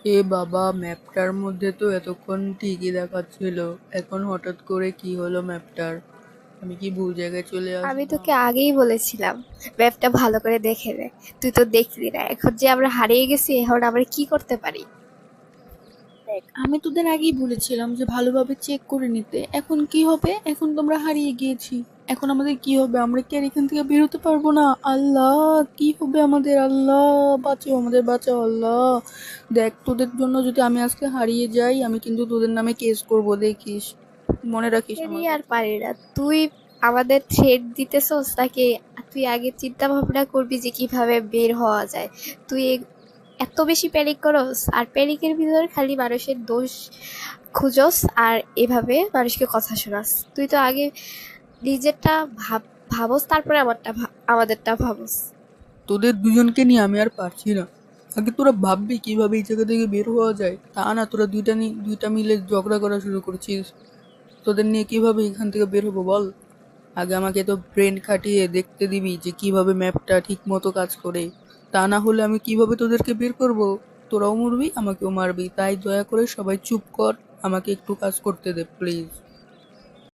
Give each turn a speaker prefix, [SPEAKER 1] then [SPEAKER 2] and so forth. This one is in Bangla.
[SPEAKER 1] এ বাবা, ম্যাপটার মধ্যে তো এতক্ষণ ঠিকই দেখাচ্ছিল, এখন হঠাৎ করে কি হলো ম্যাপটার? আমি কি ভুল জায়গায় চলে
[SPEAKER 2] আমি
[SPEAKER 1] আসলাম?
[SPEAKER 2] তোকে আগেই বলেছিলাম ম্যাপটা ভালো করে দেখে নে। তুই তো দেখলি না। এখন যে আমরা হারিয়ে গেছি, এখন আমরা কি করতে পারি?
[SPEAKER 1] দেখ, আমি তোদের আগেই বলেছিলাম যে ভালোভাবে চেক করে নিতে। এখন কি হবে? এখন তোমরা হারিয়ে গিয়েছি। এখন আমাদের কি হবে? আমরা কি আর এখান থেকে বের হতে পারবো না? আল্লাহ, কি হবে আমাদের? আল্লাহ, বাঁচাও আমাদের, বাঁচাও আল্লাহ। দেখ, তোদের জন্য যদি আমি আজকে হারিয়ে যাই, আমি কিন্তু তোদের নামে কেস করব, দেখিস। মনে রাখিস
[SPEAKER 2] এরই
[SPEAKER 1] আমার
[SPEAKER 2] আর
[SPEAKER 1] কথা।
[SPEAKER 2] পারি না। তুই আমাদের থ্রেট দিতেছস নাকি? তুই আগে চিন্তা ভাবনা করবি যে কিভাবে বের হওয়া যায়। তুই এত বেশি প্যানিক করস, আর প্যানিকের ভিতর খালি মানুষের দোষ খুঁজস, আর এভাবে মানুষকে কথা শোনাস। তুই তো আগে নিজেরটা ভাব, ভাবস, তারপরে আমাদেরটা ভাবস।
[SPEAKER 1] তোদের দুজনকে নিয়ে আমি আর পারছি না। আগে তোরা ভাববি কিভাবে এই জায়গা থেকে বের হওয়া যায়, তা না তোরা দুইটা মিলে ঝগড়া করা শুরু করছিস। তোদের নিয়ে কিভাবে এখান থেকে বের হবো বল? আগে আমাকে তো ব্রেন খাটিয়ে দেখতে দিবি যে কিভাবে ম্যাপটা ঠিক মতো কাজ করে। তা না হলে আমি কিভাবে তোদেরকে বের করব? তোরাও মরবি, আমাকেও মারবি, তাই দয়া করে সবাই চুপ কর। আমাকে একটু কাজ করতে দে প্লিজ।